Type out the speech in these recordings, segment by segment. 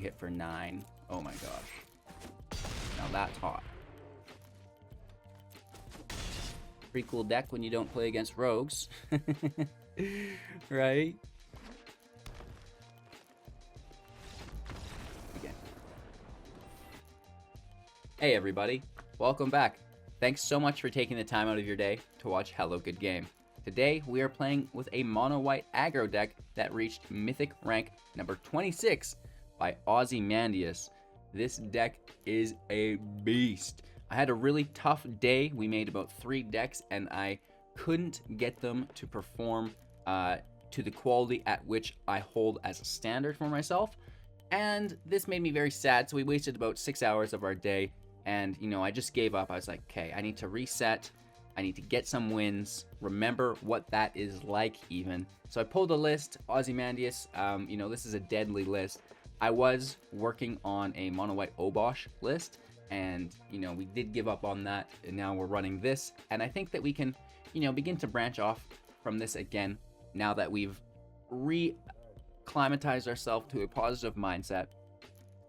hit for 9. Oh my gosh. Now that's hot. Pretty cool deck when you don't play against rogues. Right? Okay. Hey everybody, welcome back. Thanks so much for taking the time out of your day to watch Hello Good Game. Today we are playing with a mono-white aggro deck that reached Mythic rank number 26 by Ozymandias. This deck is a beast. I had a really tough day. We made about 3 decks and I couldn't get them to perform to the quality at which I hold as a standard for myself. And this made me very sad, so we wasted about 6 hours of our day. And, you know, I just gave up. I was like, okay, I need to reset. I need to get some wins, remember what that is like even. So I pulled a list, Ozymandias, you know, this is a deadly list. I was working on a mono-white Obosh list, and, you know, we did give up on that, and now we're running this. And I think that we can, you know, begin to branch off from this again, now that we've re-climatized ourselves to a positive mindset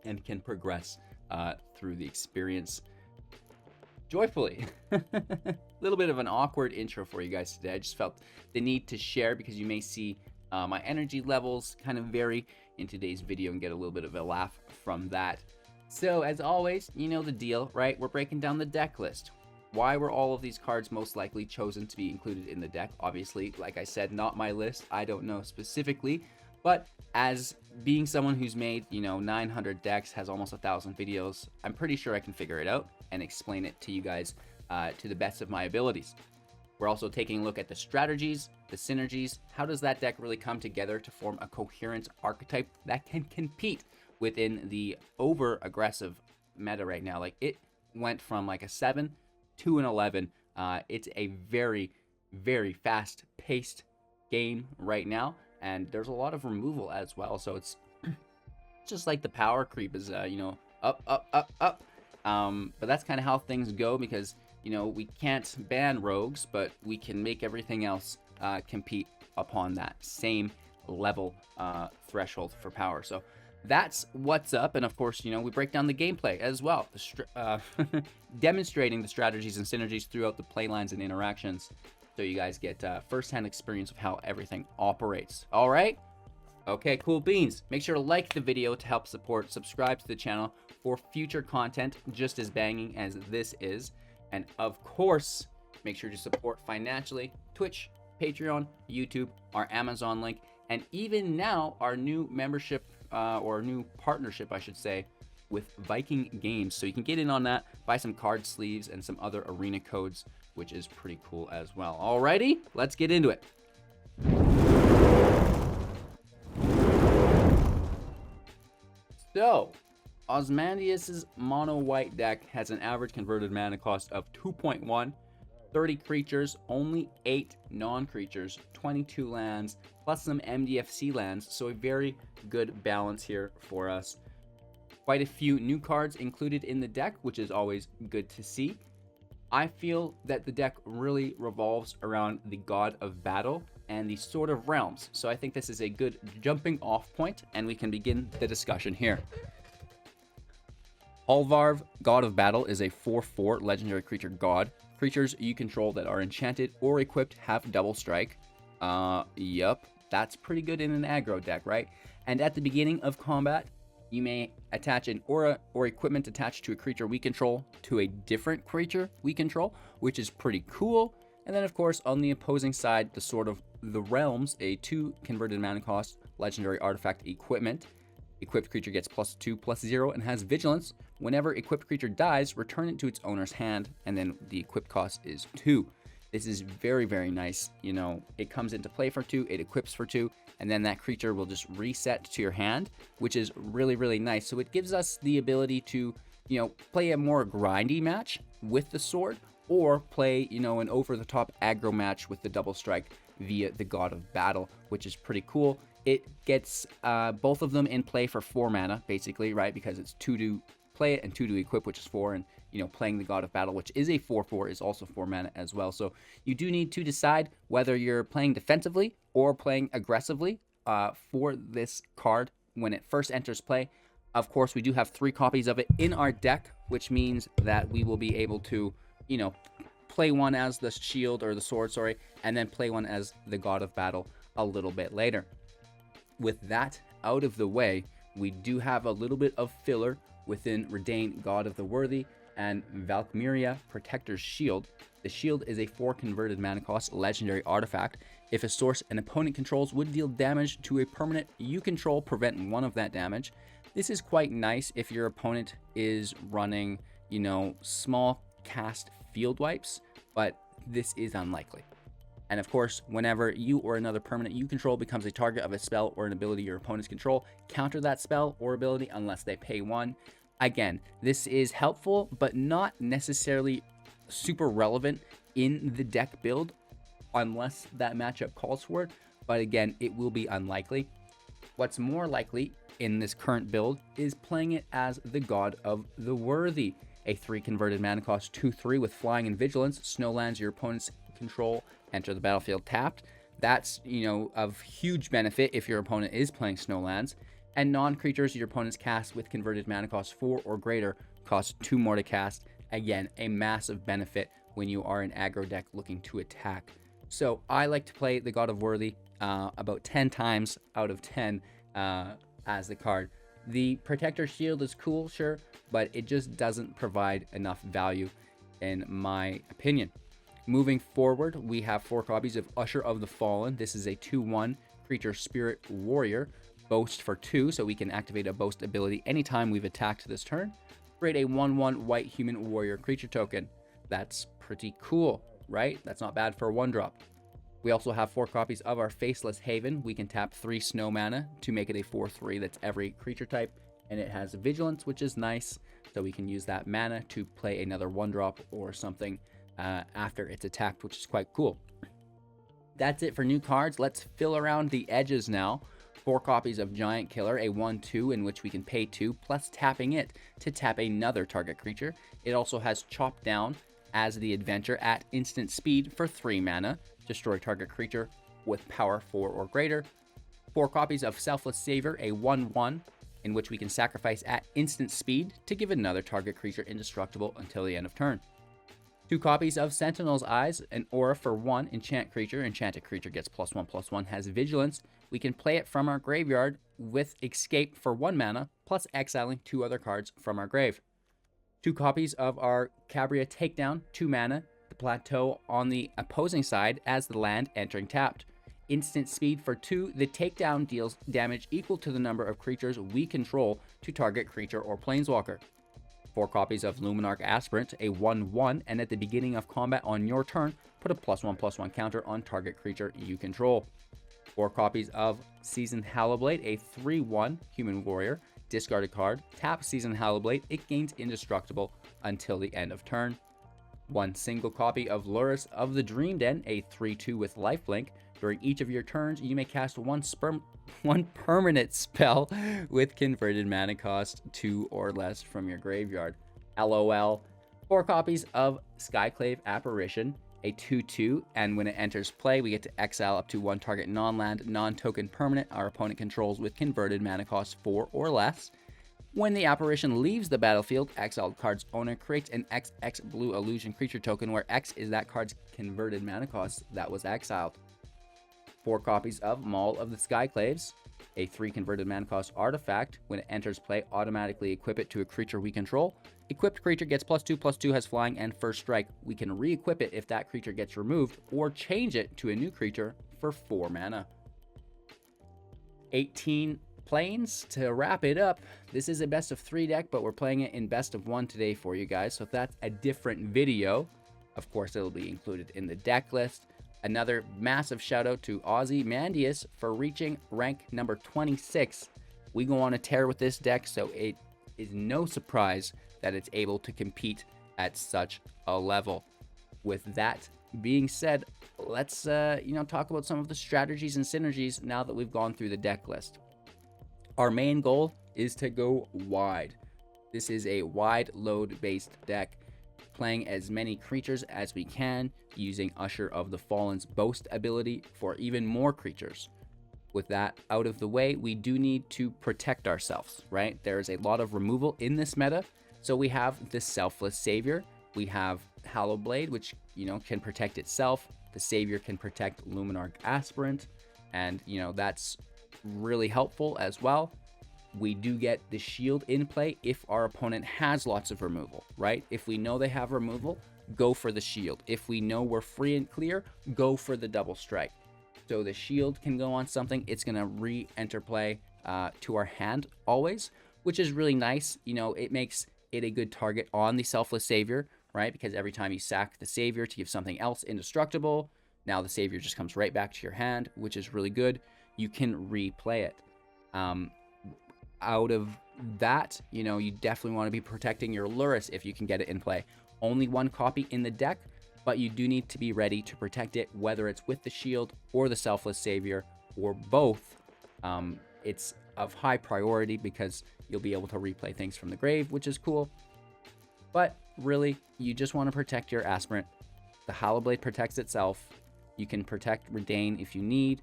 and can progress through the experience joyfully. A little bit of an awkward intro for you guys today. I just felt the need to share because you may see my energy levels kind of vary in today's video and get a little bit of a laugh from that. So as always, you know the deal, right? We're breaking down the deck list. Why were all of these cards most likely chosen to be included in the deck? Obviously, like I said, not my list. I don't know specifically, but as being someone who's made, you know, 900 decks, has almost 1,000 videos, I'm pretty sure I can figure it out and explain it to you guys to the best of my abilities. We're also taking a look at the strategies, the synergies. How does that deck really come together to form a coherent archetype that can compete within the over-aggressive meta right now? Like, it went from like a 7 to an 11. It's a very, very fast-paced game right now, and there's a lot of removal as well. So it's just like the power creep is, you know, up, up, up, up. But that's kind of how things go because, you know, we can't ban rogues, but we can make everything else compete upon that same level threshold for power. So that's what's up. And of course, you know, we break down the gameplay as well, demonstrating the strategies and synergies throughout the play lines and interactions, so you guys get first-hand experience of how everything operates. All right? Okay, cool beans. Make sure to like the video to help support. Subscribe to the channel for future content just as banging as this is. And of course, make sure to support financially. Twitch, Patreon, YouTube, our Amazon link, and even now our new membership or new partnership, I should say, with Viking Games. So you can get in on that, buy some card sleeves and some other arena codes, which is pretty cool as well. Alrighty, let's get into it. So, Ozymandias' mono-white deck has an average converted mana cost of 2.1, 30 creatures, only 8 non-creatures, 22 lands, plus some MDFC lands, so a very good balance here for us. Quite a few new cards included in the deck, which is always good to see. I feel that the deck really revolves around the God of Battle and the Sword of Realms, so I think this is a good jumping off point, and we can begin the discussion here. Halvar, God of Battle, is a 4/4 legendary creature god. Creatures you control that are enchanted or equipped have double strike. Yup, that's pretty good in an aggro deck, right? And at the beginning of combat, you may attach an aura or equipment attached to a creature we control to a different creature we control, which is pretty cool. And then, of course, on the opposing side, the Sword of the Realms, a 2 converted mana cost legendary artifact equipment. Equipped creature gets +2/+0 and has vigilance. Whenever equipped creature dies, return it to its owner's hand, and then the equip cost is 2. This is very, very nice. You know, it comes into play for 2, it equips for 2, and then that creature will just reset to your hand, which is really, really nice. So it gives us the ability to, you know, play a more grindy match with the sword, or play, you know, an over-the-top aggro match with the double strike via the God of Battle, which is pretty cool. It gets both of them in play for 4 mana, basically, right? Because it's 2 to play it and 2 to equip, which is 4, and, you know, playing the God of Battle, which is a 4/4, is also 4 mana as well. So you do need to decide whether you're playing defensively or playing aggressively for this card when it first enters play. Of course, we do have 3 copies of it in our deck, which means that we will be able to, you know, play one as the shield or the sword, sorry, and then play one as the God of Battle a little bit later. With that out of the way, we do have a little bit of filler within Reidane, God of the Worthy, and Valkyria, Protector's Shield. The shield is a 4 converted mana cost legendary artifact. If a source an opponent controls would deal damage to a permanent you control, prevent 1 of that damage. This is quite nice if your opponent is running, you know, small cast field wipes, but this is unlikely. And of course, whenever you or another permanent you control becomes a target of a spell or an ability your opponents control, counter that spell or ability unless they pay 1. Again, this is helpful, but not necessarily super relevant in the deck build unless that matchup calls for it. But again, it will be unlikely. What's more likely in this current build is playing it as the God of the Worthy, a 3 converted mana cost 2/3 with flying and vigilance. Snowlands your opponent's control enter the battlefield tapped. That's, you know, of huge benefit if your opponent is playing Snowlands. And non-creatures your opponents cast with converted mana cost 4 or greater cost 2 more to cast. Again, a massive benefit when you are an aggro deck looking to attack. So I like to play the God of Worthy about 10 times out of 10 as the card. The Protector Shield is cool, sure, but it just doesn't provide enough value in my opinion. Moving forward, we have 4 copies of Usher of the Fallen. This is a 2/1 creature spirit warrior. Boast for 2, so we can activate a boast ability anytime we've attacked this turn. Create a 1/1 white human warrior creature token. That's pretty cool, right? That's not bad for a 1-drop. We also have 4 copies of our Faceless Haven. We can tap 3 snow mana to make it a 4/3 that's every creature type, and it has vigilance, which is nice, so we can use that mana to play another 1-drop or something after it's attacked, which is quite cool. That's it for new cards. Let's fill around the edges now. 4 copies of Giant Killer, a 1/2 in which we can pay 2, plus tapping it to tap another target creature. It also has Chop Down as the adventure at instant speed for 3 mana. Destroy target creature with power 4 or greater. 4 copies of Selfless Savior, a 1/1 in which we can sacrifice at instant speed to give another target creature indestructible until the end of turn. 2 copies of Sentinel's Eyes, an aura for 1 enchant creature. Enchanted creature gets +1/+1, has vigilance. We can play it from our graveyard with escape for 1 mana, plus exiling 2 other cards from our grave. 2 copies of our Kabira Takedown, 2 mana, the plateau on the opposing side as the land entering tapped. Instant speed for 2, the takedown deals damage equal to the number of creatures we control to target creature or planeswalker. 4 copies of Luminarch Aspirant, a 1/1, and at the beginning of combat on your turn, put a +1/+1 counter on target creature you control. 4 copies of Seasoned Hallowblade, a 3/1 human warrior. Discard a card, tap Seasoned Hallowblade, it gains indestructible until the end of turn. 1 single copy of Lurrus of the Dream Den, a 3/2 with lifelink. During each of your turns, you may cast one permanent spell with converted mana cost 2 or less from your graveyard. LOL. 4 copies of Skyclave Apparition, a 2/2, and when it enters play, we get to exile up to 1 target non-land, non-token permanent our opponent controls with converted mana cost 4 or less. When the apparition leaves the battlefield, exiled card's owner creates an XX blue illusion creature token where X is that card's converted mana cost that was exiled. 4 copies of Maul of the Skyclaves, a 3 converted mana cost artifact. When it enters play, automatically equip it to a creature we control. Equipped creature gets +2/+2, has flying and first strike. We can re-equip it if that creature gets removed, or change it to a new creature for 4 mana. 18 planes to wrap it up. This is a best of 3 deck, but we're playing it in best of 1 today for you guys, so if that's a different video, of course it'll be included in the deck list. Another massive shout out to Ozymandias for reaching rank number 26. We go on a tear with this deck, so it is no surprise that it's able to compete at such a level. With that being said, let's talk about some of the strategies and synergies now that we've gone through the deck list. Our main goal is to go wide. This is a wide load based deck, playing as many creatures as we can, using Usher of the Fallen's boast ability for even more creatures. With that out of the way, we do need to protect ourselves, right? There's a lot of removal in this meta. So we have the Selfless Savior. We have Hallowblade, which, you know, can protect itself. The Savior can protect Luminarch Aspirant. And, you know, that's really helpful as well. We do get the shield in play if our opponent has lots of removal, right? If we know they have removal, go for the shield. If we know we're free and clear, go for the double strike. So the shield can go on something. It's going to re-enter play to our hand always, which is really nice. You know, it makes it a good target on the Selfless Savior, right? Because every time you sack the Savior to give something else indestructible, now the Savior just comes right back to your hand, which is really good. You can replay it. Out of that, you know, you definitely want to be protecting your Lurrus if you can get it in play. Only one copy in the deck, but you do need to be ready to protect it, whether it's with the shield or the Selfless Savior or both. It's of high priority because you'll be able to replay things from the grave, which is cool. But really, you just want to protect your Aspirant. The Hallowblade protects itself. You can protect Reidane if you need.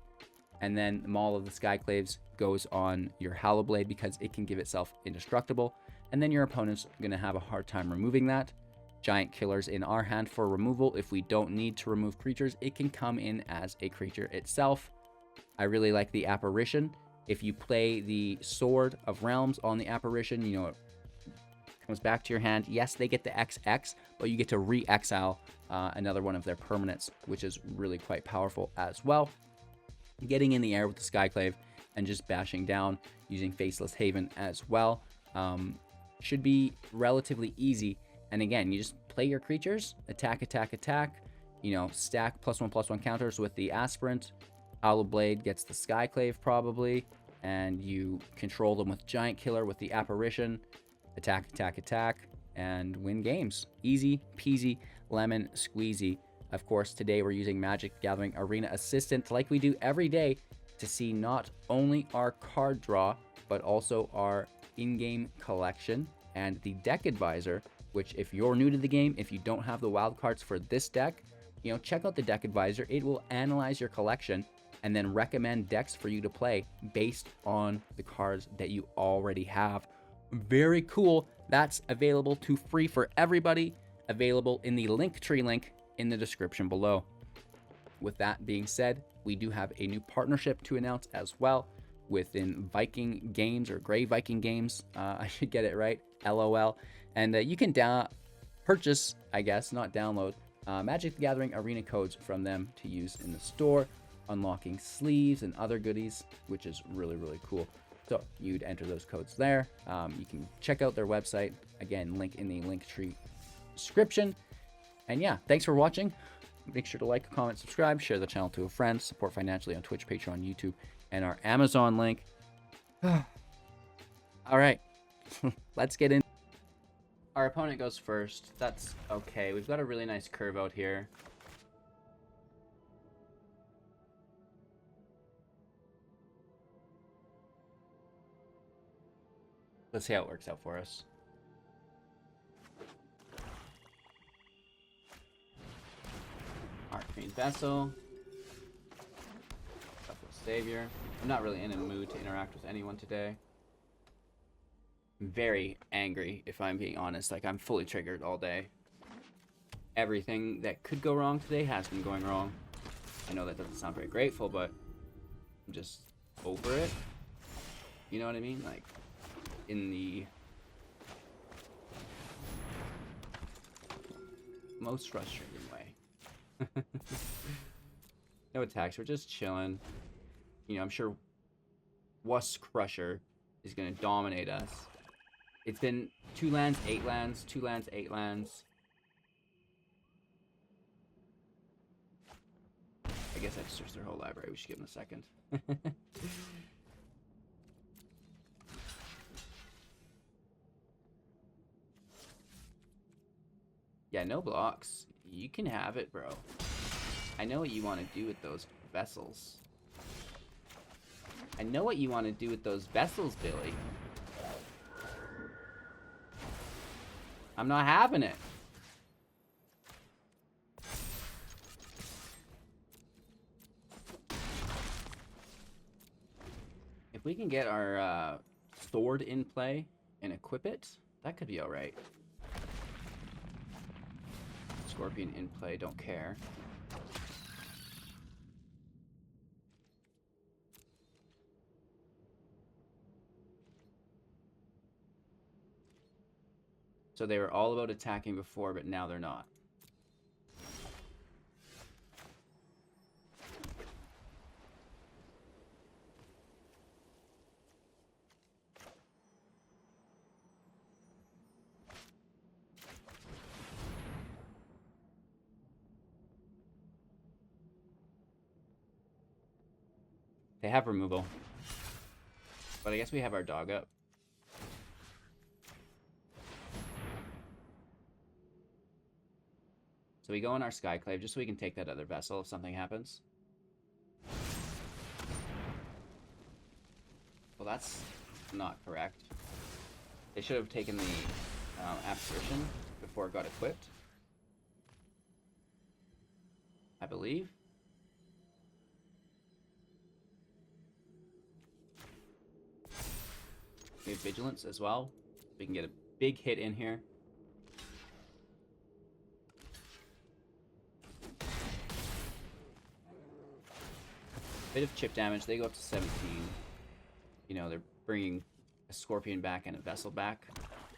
And then the Maul of the Skyclaves goes on your Hallowblade because it can give itself indestructible. And then your opponent's going to have a hard time removing that. Giant Killers in our hand for removal. If we don't need to remove creatures, it can come in as a creature itself. I really like the Apparition. If you play the Sword of Realms on the Apparition, you know, it comes back to your hand. Yes, they get the XX, but you get to re-exile another one of their permanents, which is really quite powerful as well. Getting in the air with the Skyclave and just bashing down using Faceless Haven as well should be relatively easy. And again, you just play your creatures, attack, attack, attack, you know, stack +1/+1 counters with the Aspirant. Hallowblade gets the Skyclave probably, and you control them with Giant Killer with the Apparition. Attack, attack, attack, and win games. Easy peasy, lemon squeezy. Of course, today we're using Magic the Gathering Arena Assistant like we do every day to see not only our card draw, but also our in-game collection and the deck advisor, which if you're new to the game, if you don't have the wild cards for this deck, you know, check out the deck advisor. It will analyze your collection and then recommend decks for you to play based on the cards that you already have. Very cool. That's available to free for everybody, available in the Linktree link in the description below. With that being said, we do have a new partnership to announce as well within Viking Games, or Grey Viking Games. I should get it right, LOL. And you can purchase, I guess, not download, Magic the Gathering Arena codes from them to use in the store, unlocking sleeves and other goodies, which is really, really cool. So you'd enter those codes there. You can check out their website. Again, link in the Linktree description. And yeah, thanks for watching. Make sure to like, comment, subscribe, share the channel to a friend, support financially on Twitch, Patreon, YouTube, and our Amazon link. All right, let's get in. Our opponent goes first. That's okay. We've got a really nice curve out here. Let's see how it works out for us. Arcane Vessel. Selfless Savior. I'm not really in a mood to interact with anyone today. I'm very angry, if I'm being honest. Like, I'm fully triggered all day. Everything that could go wrong today has been going wrong. I know that doesn't sound very grateful, but I'm just over it. You know what I mean? Like, in the most frustrating way. No attacks, we're just chilling. You know, I'm sure Wuss Crusher is going to dominate us. It's been 2 lands, 8 lands, 2 lands, 8 lands. I guess I just searched their whole library. We should give them a second. Yeah, no blocks. You can have it, bro. I know what you want to do with those vessels. I know what you want to do with those vessels, Billy. I'm not having it. If we can get our sword in play and equip it, that could be alright. Scorpion in play, don't care. So they were all about attacking before, but now they're not. They have removal. But I guess we have our dog up. So we go in our Skyclave just so we can take that other vessel if something happens. Well, that's not correct. They should have taken the Apparition before it got equipped, I believe. We have Vigilance as well. We can get a big hit in here. Bit of chip damage. They go up to 17. You know, they're bringing a Scorpion back and a Vessel back.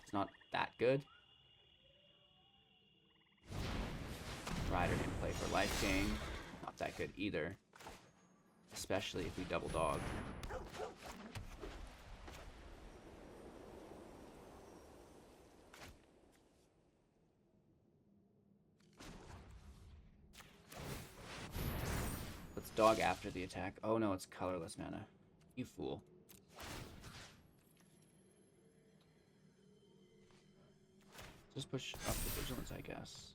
It's not that good. Rider in play for life gain. Not that good either. Especially if we double dog. Dog after the attack. Oh no, it's colorless mana. You fool. Just push up the Vigilance, I guess.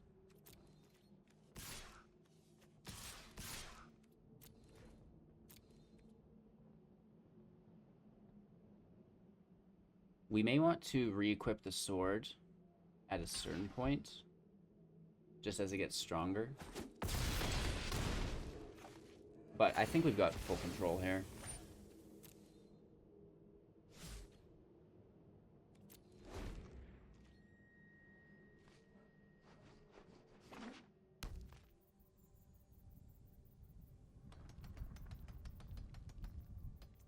We may want to re-equip the sword at a certain point, just as it gets stronger. But I think we've got full control here.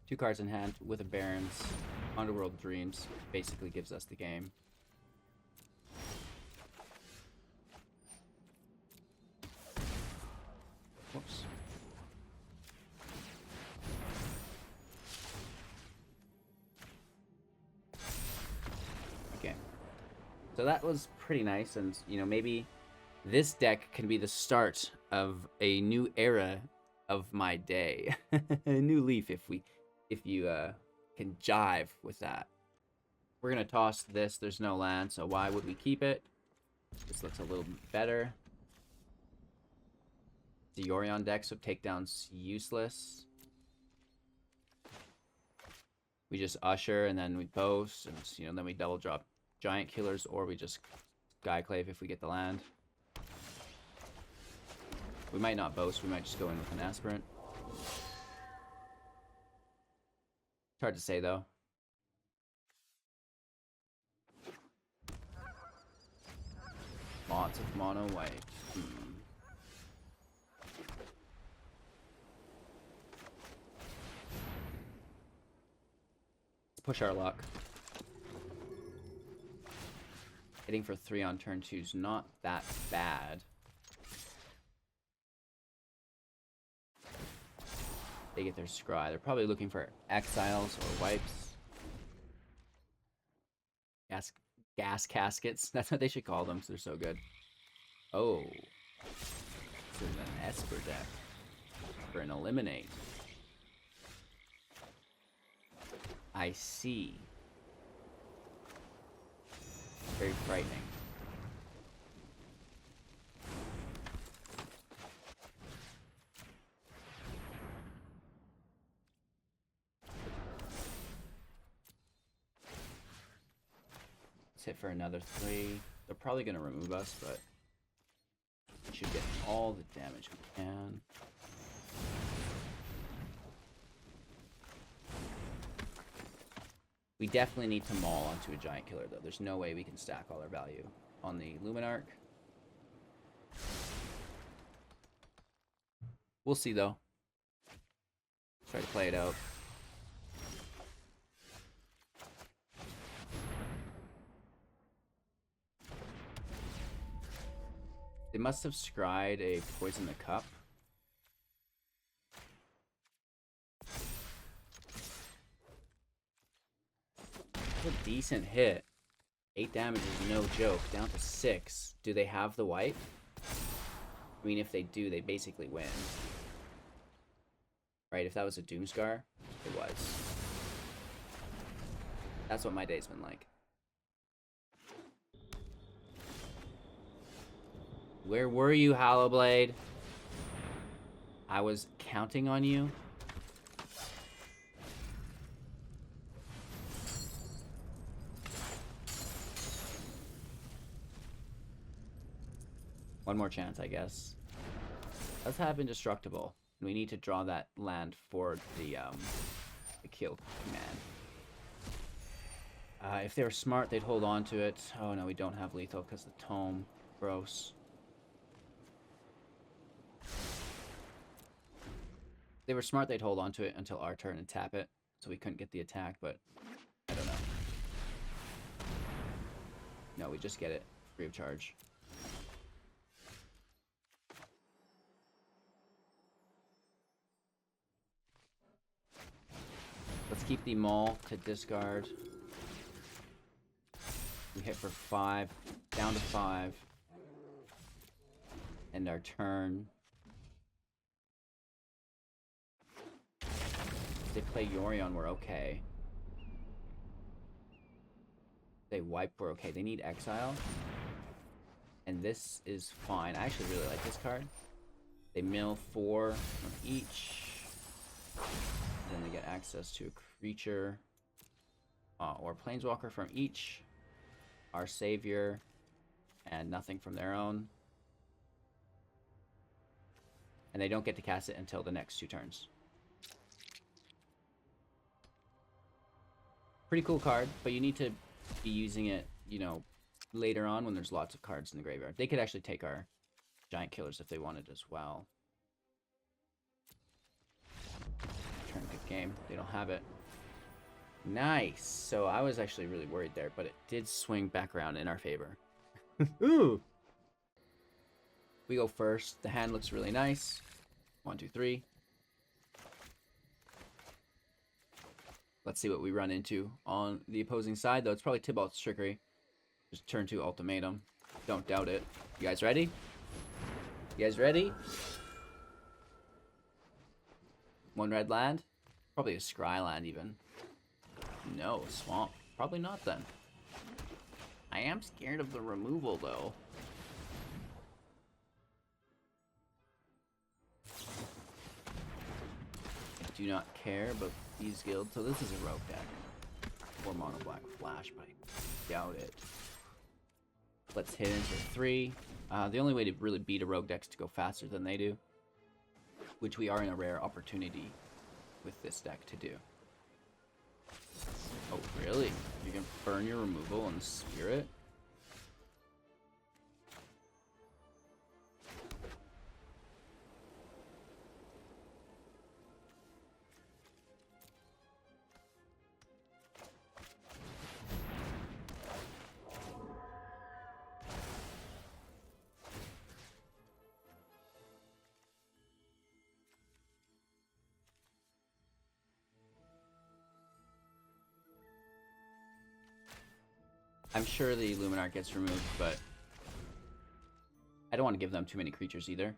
Two cards in hand with a Baron's Underworld Dreams basically gives us the game. Whoops. So that was pretty nice, and you know, maybe this deck can be the start of a new era of my day. A new leaf if you can jive with that. We're gonna toss this. There's no land, so why would we keep it? This looks a little bit better. The Yorion deck, so takedown's useless. We just Usher and then we boast, and you know, then we double drop Giant Killers, or we just Skyclave if we get the land. We might not boast, we might just go in with an Aspirant. It's hard to say though. Lots of mono white. Let's push our luck. Hitting for 3 on turn 2 is not that bad. They get their scry. They're probably looking for exiles or wipes. Gas caskets. That's what they should call them because they're so good. Oh. This is an Esper deck. For an eliminate. I see. Very frightening. Let's hit for another 3. They're probably going to remove us, but we should get all the damage we can. We definitely need to maul onto a giant killer, though. There's no way we can stack all our value on the Luminarch. We'll see, though. Try to play it out. They must have scryed a Poison the Cup. That's a decent hit. 8 damage is no joke. Down to 6. Do they have the wipe? I mean, if they do, they basically win. Right, if that was a Doomscar, it was. That's what my day's been like. Where were you, Hallowblade? I was counting on you. One more chance, I guess. Let's have Indestructible. We need to draw that land for the kill command. If they were smart, they'd hold on to it. Oh no, we don't have lethal because the tome. Gross. If they were smart, they'd hold on to it until our turn and tap it, so we couldn't get the attack, but I don't know. No, we just get it free of charge. Let's keep the Maul to discard. We hit for 5, down to 5. End our turn. If they play Yorion, we're okay. If they wipe, we're okay. They need Exile. And this is fine. I actually really like this card. They mill 4 from each. Then they get access to a creature or planeswalker from each. Our Savior. And nothing from their own. And they don't get to cast it until the next 2 turns. Pretty cool card, but you need to be using it, you know, later on when there's lots of cards in the graveyard. They could actually take our giant killers if they wanted as well. Turn good game. They don't have it. Nice. So I was actually really worried there, but it did swing back around in our favor. Ooh. We go first. The hand looks really nice. 1, 2, 3. Let's see what we run into on the opposing side, though. It's probably Tybalt's Trickery. Just turn 2 ultimatum. Don't doubt it. You guys ready? You guys ready? 1 red land? Probably a scry land, even. No, a swamp. Probably not, then. I am scared of the removal, though. I do not care about these guilds. So this is a rogue deck. Or mono black flash, but I doubt it. Let's hit into 3. The only way to really beat a rogue deck is to go faster than they do. Which we are in a rare opportunity with this deck to do. Oh, really? You can burn your removal on the Spirit? I'm sure the Luminarch gets removed, but I don't want to give them too many creatures either.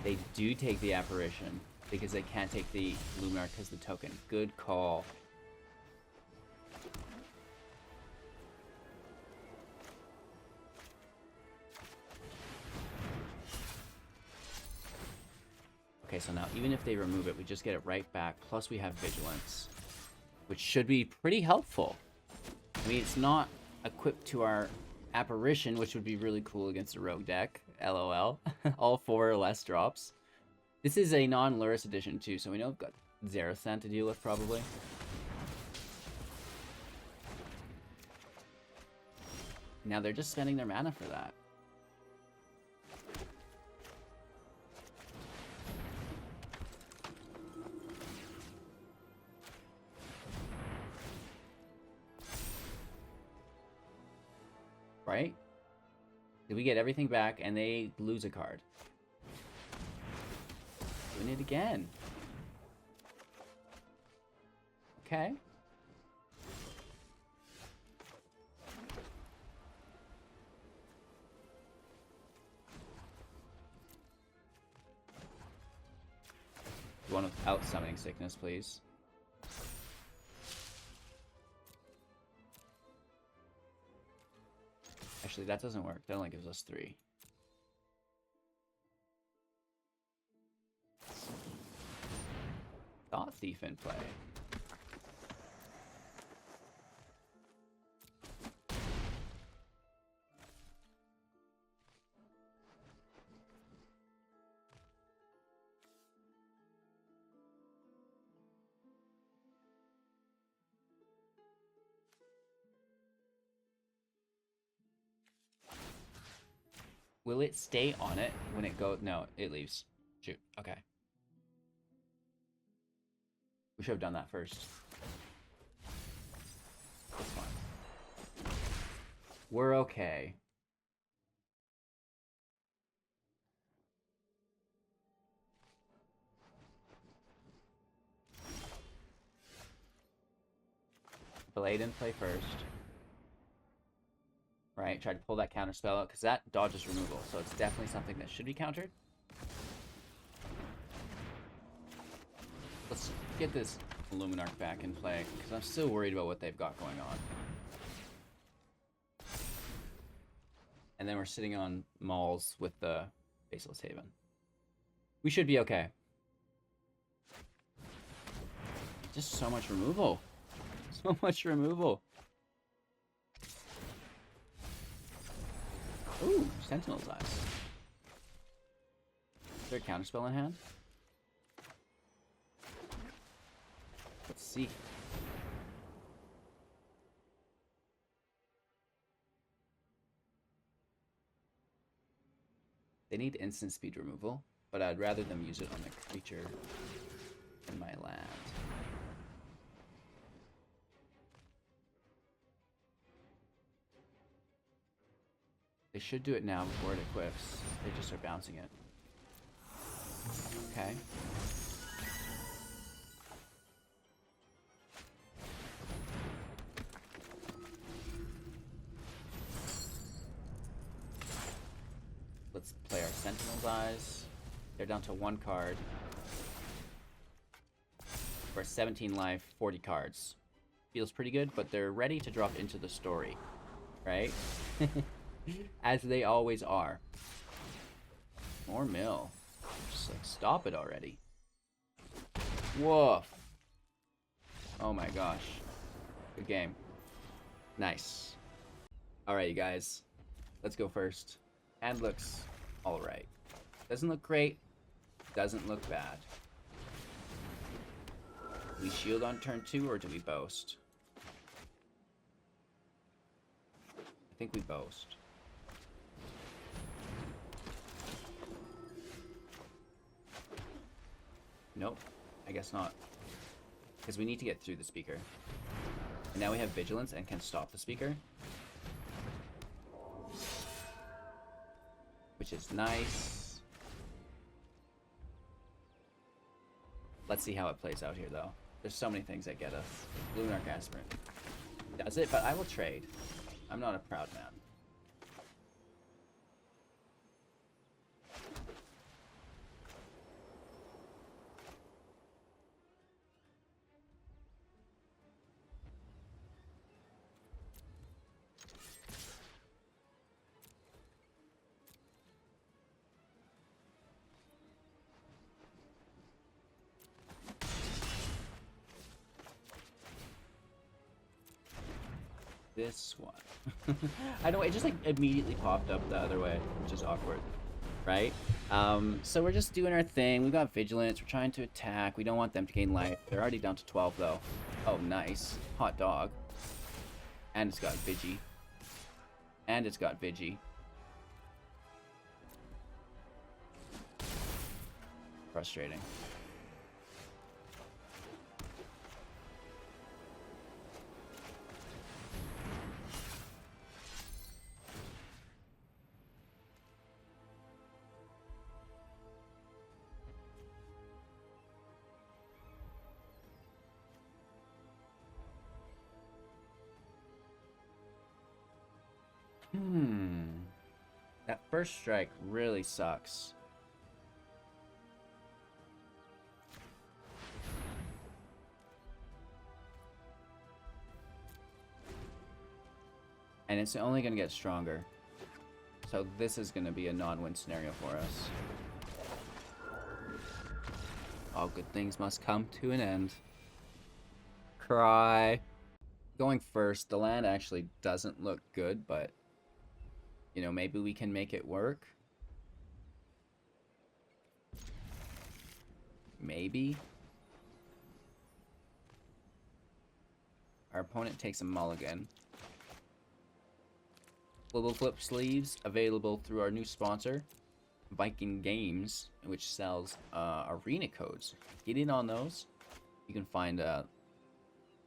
They do take the Apparition because they can't take the Luminarch as the token. Good call. Okay, so now even if they remove it, we just get it right back. Plus we have Vigilance, which should be pretty helpful. I mean, it's not equipped to our Apparition, which would be really cool against a rogue deck. LOL. All 4 or less drops. This is a non-Lurrus edition too, so we know we've got Xerath to deal with probably. Now they're just spending their mana for that. Right? Did we get everything back and they lose a card? Doing it again. Okay. One without summoning sickness, please. Actually, that doesn't work. That only gives us 3. Thought Thief in play. Will it stay on it when it goes? No, it leaves. Shoot. Okay. We should have done that first. That's fine. We're okay. Blade in play first. Right, try to pull that counter spell out, because that dodges removal, so it's definitely something that should be countered. Let's get this Luminarch back in play, because I'm still worried about what they've got going on. And then we're sitting on Mauls with the Faceless Haven. We should be okay. Just so much removal. So much removal. Ooh, Sentinel's Eyes. Is there a counterspell in hand? Let's see. They need instant speed removal, but I'd rather them use it on the creature in my land. They should do it now before it equips. They just are bouncing it. Okay. Let's play our Sentinel's Eyes. They're down to 1 card. For 17 life, 40 cards. Feels pretty good, but they're ready to drop into the story. Right? As they always are. More mill. Just like, stop it already. Woof. Oh my gosh. Good game. Nice. Alright, you guys. Let's go first. Hand looks alright. Doesn't look great. Doesn't look bad. Do we shield on turn 2 or do we boast? I think we boast. Nope, I guess not. Because we need to get through the speaker. And now we have Vigilance and can stop the speaker. Which is nice. Let's see how it plays out here, though. There's so many things that get us. Luminarch Aspirant does it, but I will trade. I'm not a proud man. this one. I know, it just like immediately popped up the other way, which is awkward, right? So we're just doing our thing. We've got Vigilance. We're trying to attack. We don't want them to gain life. They're already down to 12, though. Oh, nice. Hot dog. And it's got Vigi. And it's got Vigi. Frustrating. That first strike really sucks. And it's only going to get stronger. So this is going to be a non-win scenario for us. All good things must come to an end. Cry. Going first, the land actually doesn't look good, but you know, maybe we can make it work. Maybe. Our opponent takes a mulligan. Global flip sleeves available through our new sponsor, Viking Games, which sells arena codes. Get in on those. You can find the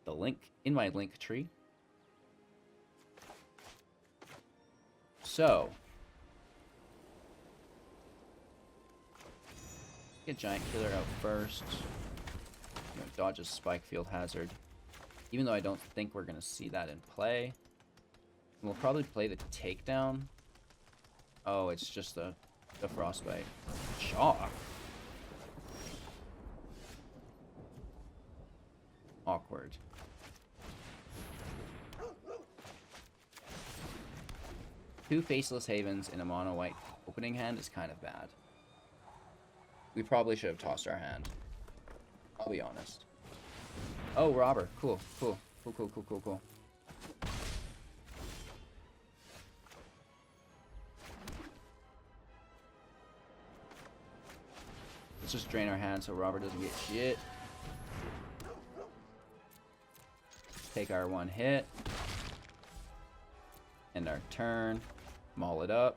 link in my link tree. So, get Giant Killer out first. You know, dodges Spike Field Hazard. Even though I don't think we're going to see that in play. We'll probably play the Takedown. Oh, it's just the Frostbite. Shock. Awkward. Two Faceless Havens in a mono white opening hand is kind of bad. We probably should have tossed our hand. I'll be honest. Oh, Robber. Cool, cool, cool, cool, cool, cool, cool. Let's just drain our hand so Robert doesn't get shit. Take our one hit. End our turn. Maul it up.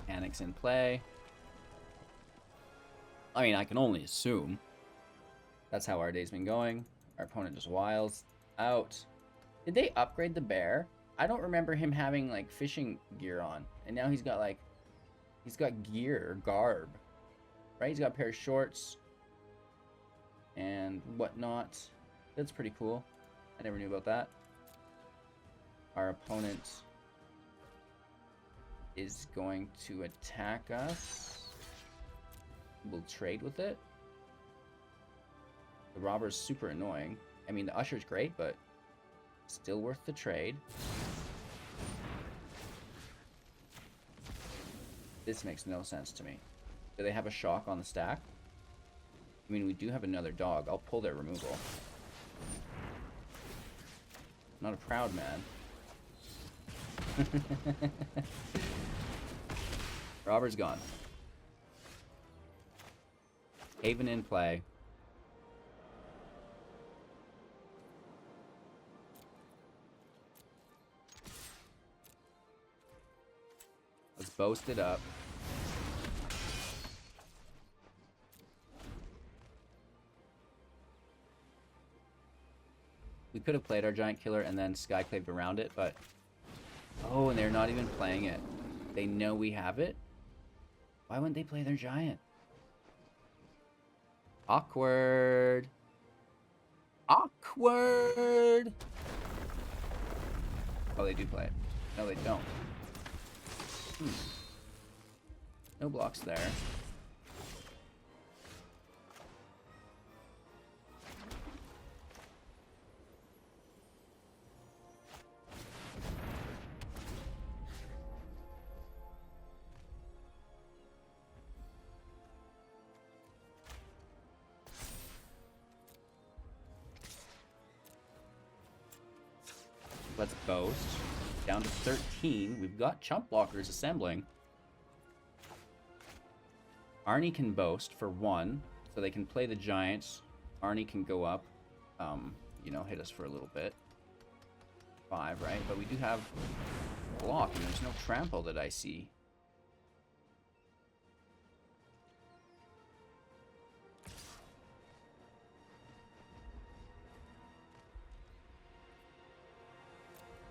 Panics in play. I mean, I can only assume. That's how our day's been going. Our opponent just wilds out. Did they upgrade the bear? I don't remember him having, like, fishing gear on. And now he's got, like, he's got gear or garb. Right? He's got a pair of shorts and whatnot. That's pretty cool. I never knew about that. Our opponent is going to attack us. We'll trade with it. The Robber's super annoying. I mean, the Usher's great, but still worth the trade. This makes no sense to me. Do they have a shock on the stack? I mean, we do have another dog. I'll pull their removal. Not a proud man. Robber's gone. Haven in play. Let's boast it up. We could have played our Giant Killer and then Skyclaved around it, but... Oh, and they're not even playing it. They know we have it? Why wouldn't they play their Giant? Awkward. Awkward! Oh, they do play it. No, they don't. No blocks there. Let's boast. Down to 13. We've got chump blockers assembling. Arnie can boast for 1, so they can play the giants. Arnie can go up, you know, hit us for a little bit. 5, right? But we do have block, and there's no trample that I see.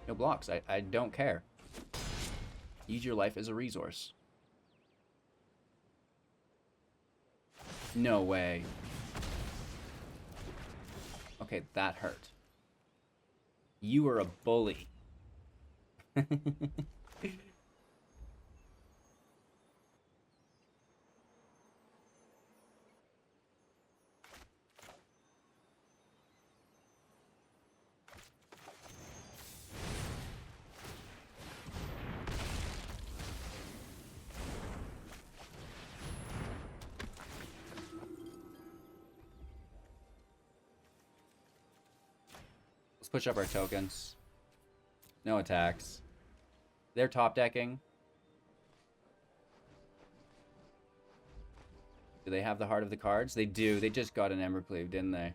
No blocks. I don't care. Use your life as a resource. No way. Okay, that hurt. You are a bully. Let's push up our tokens. No attacks. They're top decking. Do they have the heart of the cards? They do. They just got an Embercleave, didn't they?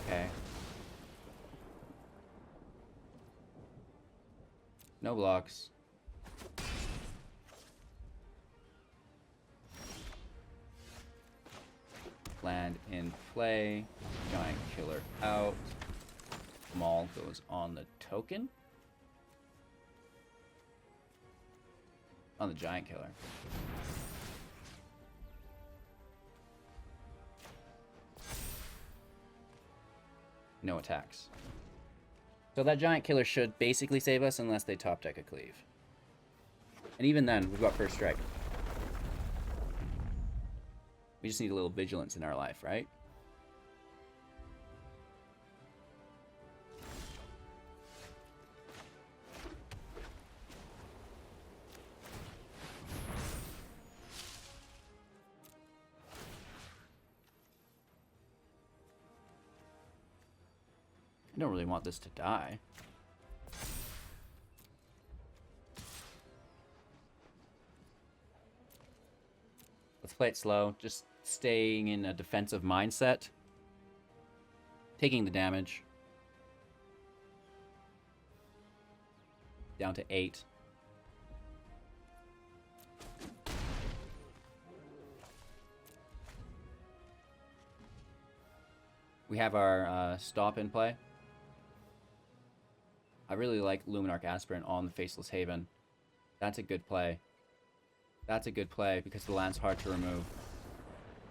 Okay. No blocks. Land in play. Giant killer out. Maul goes on the token. On the giant killer. No attacks. So that giant killer should basically save us unless they top deck a cleave. And even then, we've got first strike. We just need a little vigilance in our life, right? I don't really want this to die. Let's play it slow, just staying in a defensive mindset. Taking the damage. Down to 8. We have our stop in play. I really like Luminarch Aspirant on the Faceless Haven. That's a good play. That's a good play because the land's hard to remove.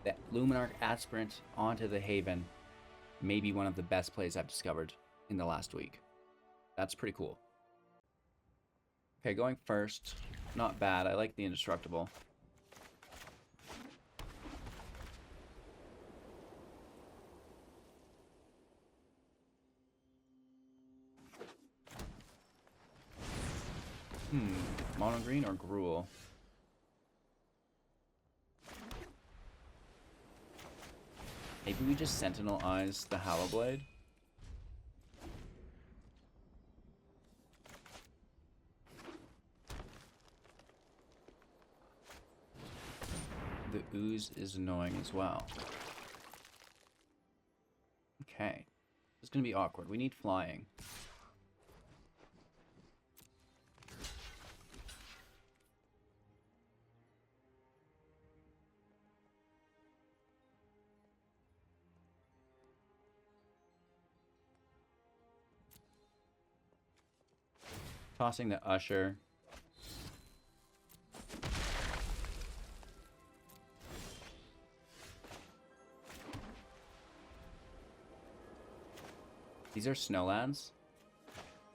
That Luminarch Aspirant onto the Haven may be one of the best plays I've discovered in the last week. That's pretty cool. Okay, going first. Not bad. I like the Indestructible. Mono green or Gruul? Maybe we just Sentinel Eyes the Hallowblade? The Ooze is annoying as well. Okay. This is going to be awkward. We need flying. Tossing the Usher. These are snowlands,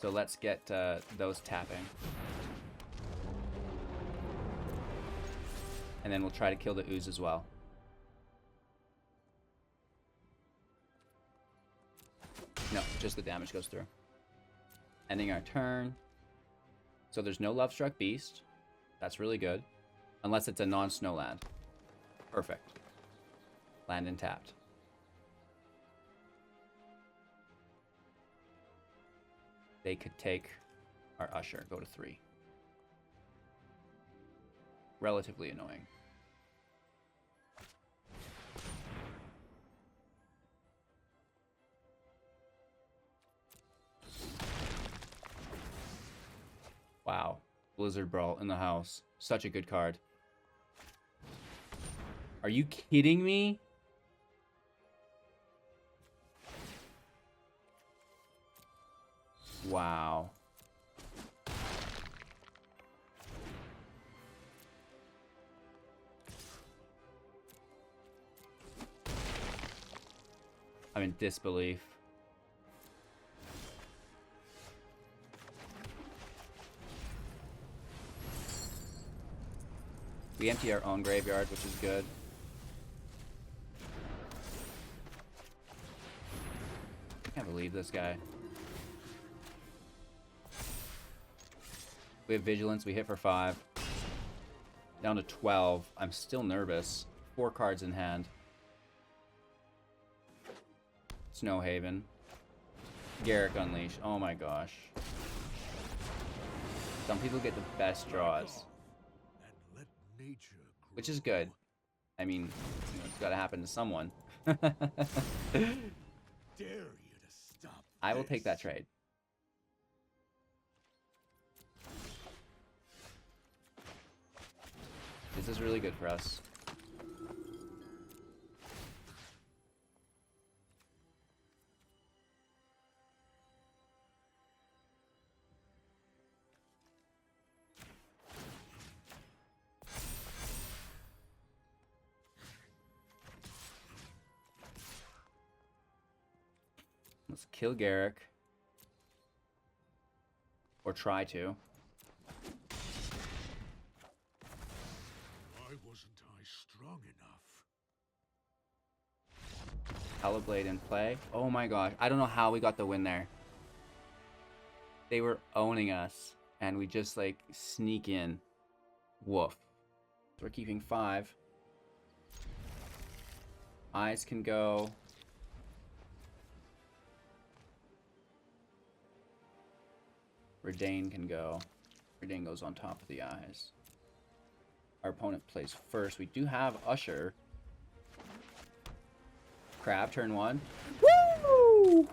so let's get those tapping. And then we'll try to kill the Ooze as well. No, just the damage goes through. Ending our turn. So there's no Lovestruck Beast. That's really good. Unless it's a non-snowland. Perfect. Land and tapped. They could take our Usher, go to 3. Relatively annoying. Wow. Blizzard Brawl in the house. Such a good card. Are you kidding me? Wow. I'm in disbelief. We empty our own graveyard, which is good. I can't believe this guy. We have Vigilance. We hit for 5. Down to 12. I'm still nervous. 4 cards in hand. Snow Haven. Garruk Unleash. Oh my gosh. Some people get the best draws. Which is good. I mean, it's got to happen to someone. Dare you to stop I will take that trade. This is really good for us. Let's kill Garruk. Or try to. Why wasn't I strong enough? Hallowblade in play. Oh my gosh. I don't know how we got the win there. They were owning us. And we just like sneak in. Woof. So we're keeping 5. Eyes can go. Reidane can go. Reidane goes on top of the eyes. Our opponent plays first. We do have Usher. Crab, turn 1. Woo!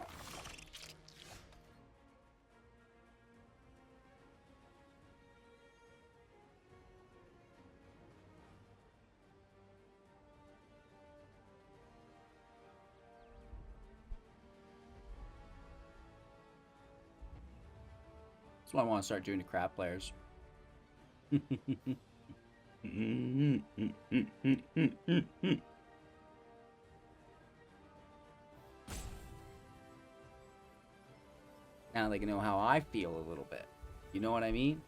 That's what I want to start doing to crab players. Now they can know how I feel a little bit. You know what I mean?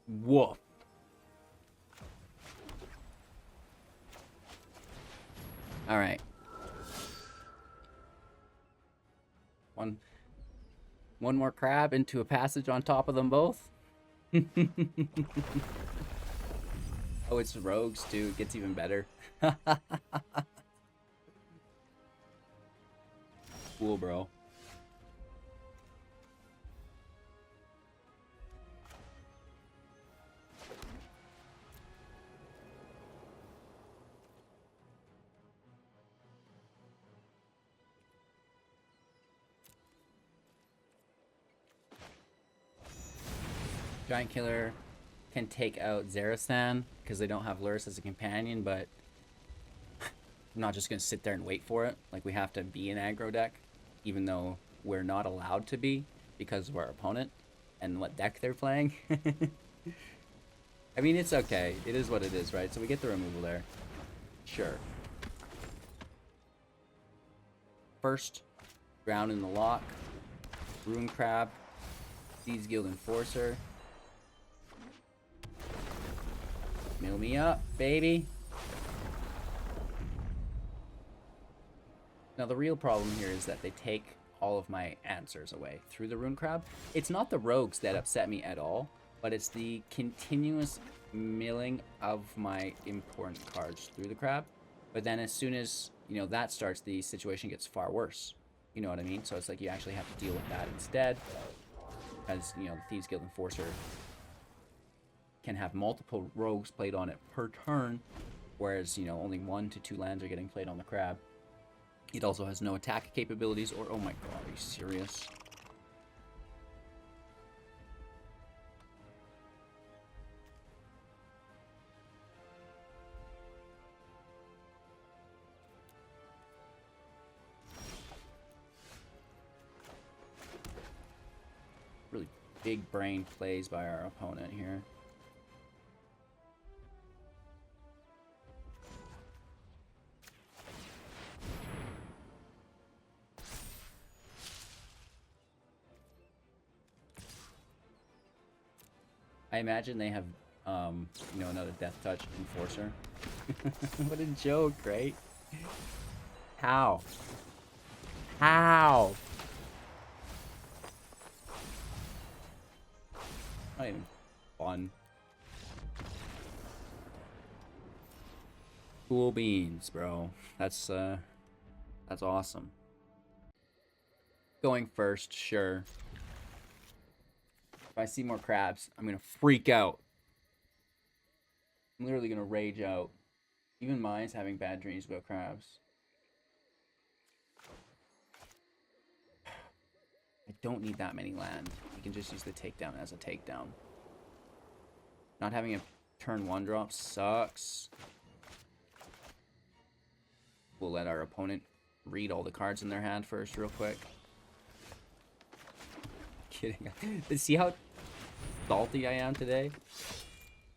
Woof. All right. One more crab into a passage on top of them both. Oh, it's rogues too. It gets even better. Cool, bro. Giant Killer can take out Zarastan because they don't have Lurrus as a companion, but I'm not just going to sit there and wait for it. Like, we have to be an aggro deck, even though we're not allowed to be because of our opponent and what deck they're playing. I mean, it's okay. It is what it is, right? So we get the removal there. Sure. First, Ground in the Lock, Rune Crab, Thieves Guild Enforcer. Mill me up, baby. Now the real problem here is that they take all of my answers away through the Rune Crab. It's not the rogues that upset me at all, but it's the continuous milling of my important cards through the crab. But then as soon as, you know, that starts, the situation gets far worse. You know what I mean? So it's like you actually have to deal with that instead. As, you know, the Thieves Guild Enforcer can have multiple rogues played on it per turn, whereas, you know, only 1 to 2 lands are getting played on the crab. It also has no attack capabilities, or, oh my god, are you serious? Really big brain plays by our opponent here. I imagine they have, you know, another Death Touch Enforcer. What a joke, right? How? How? Not even fun. Cool beans, bro. That's awesome. Going first, sure. If I see more crabs, I'm gonna freak out. I'm literally gonna rage out. Even mine's having bad dreams about crabs. I don't need that many land. You can just use the takedown as a takedown. Not having a turn 1 drop sucks. We'll let our opponent read all the cards in their hand first real quick. Kidding. See how salty I am today?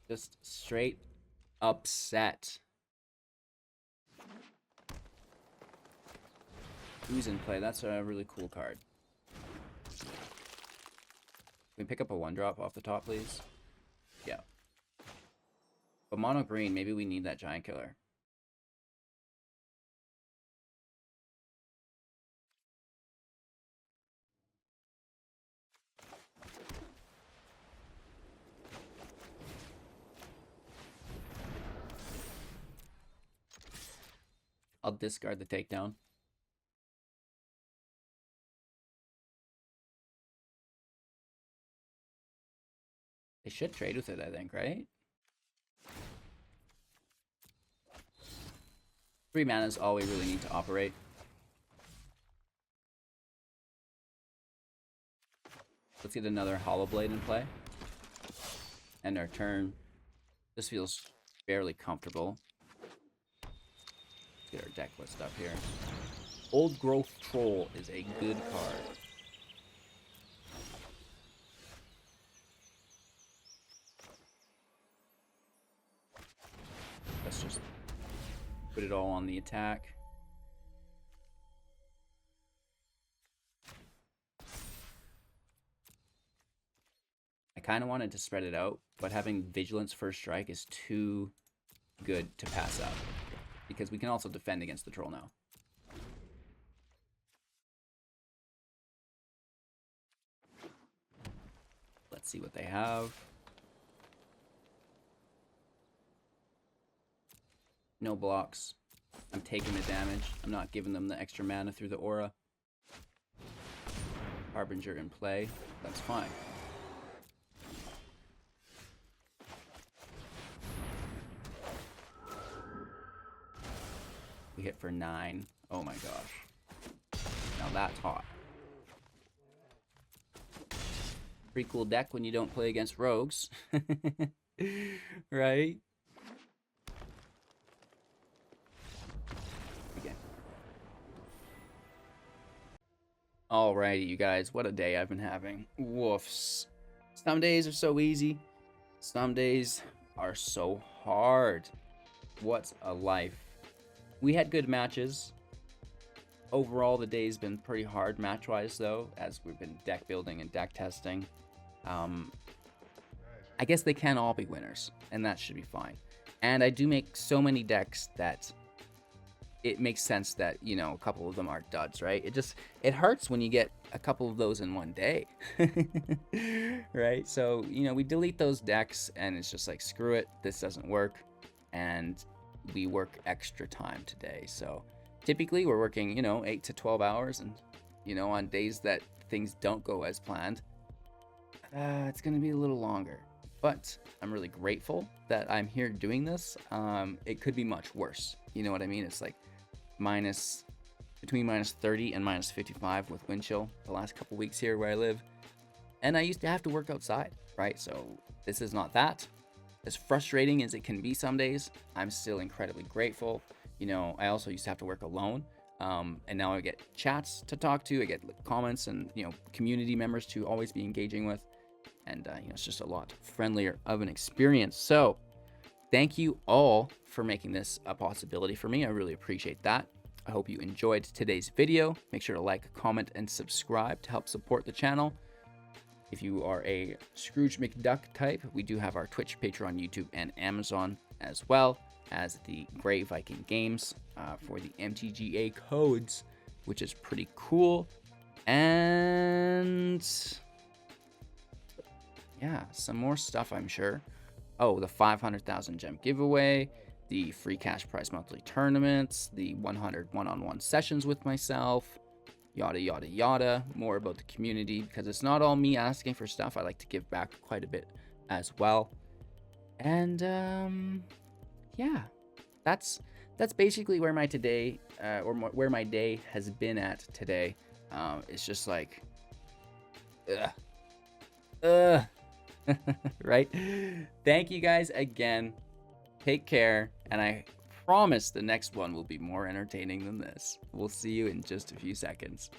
Just straight upset. Who's in play? That's a really cool card. Can we pick up a 1-drop off the top, please? Yeah. But mono green, maybe we need that giant killer. I'll discard the takedown. They should trade with it, I think, right? 3 mana is all we really need to operate. Let's get another Hallowblade in play. End our turn. This feels fairly comfortable. Let's get our deck list up here. Old Growth Troll is a good card. Let's just put it all on the attack. I kind of wanted to spread it out, but having Vigilance First Strike is too good to pass up. Because we can also defend against the troll now. Let's see what they have. No blocks. I'm taking the damage. I'm not giving them the extra mana through the aura. Harbinger in play. That's fine. We hit for 9. Oh my gosh. Now that's hot. Pretty cool deck when you don't play against rogues. Right? Okay. Alrighty, you guys. What a day I've been having. Woofs. Some days are so easy. Some days are so hard. What a life. We had good matches. Overall, the day's been pretty hard match-wise, though, as we've been deck building and deck testing. I guess they can all be winners, and that should be fine. And I do make so many decks that it makes sense that, you know, a couple of them are duds, right? It hurts when you get a couple of those in one day, right? So, you know, we delete those decks and it's just like, screw it, this doesn't work. And we work extra time today. So typically we're working, you know, 8 to 12 hours, and, you know, on days that things don't go as planned, it's going to be a little longer. But I'm really grateful that I'm here doing this. It could be much worse. You know what I mean? It's like between minus 30 and minus 55 with wind chill the last couple weeks here where I live. And I used to have to work outside, right? So this is not that. As frustrating as it can be some days, I'm still incredibly grateful. You know, I also used to have to work alone. And now I get chats to talk to, I get comments and, you know, community members to always be engaging with. And, you know, it's just a lot friendlier of an experience. So thank you all for making this a possibility for me. I really appreciate that. I hope you enjoyed today's video. Make sure to like, comment, and subscribe to help support the channel. If you are a Scrooge McDuck type, we do have our Twitch, Patreon, YouTube, and Amazon, as well as the Grey Viking Games for the MTGA codes, which is pretty cool. And yeah, some more stuff, I'm sure. Oh, the 500,000 gem giveaway, the free cash prize monthly tournaments, the 100 one-on-one sessions with myself, yada, yada, yada. More about the community, because it's not all me asking for stuff. I like to give back quite a bit as well. And yeah, that's basically where my today, where my day has been at today. It's just like, right? Thank you guys again. Take care, and I promise the next one will be more entertaining than this. We'll see you in just a few seconds.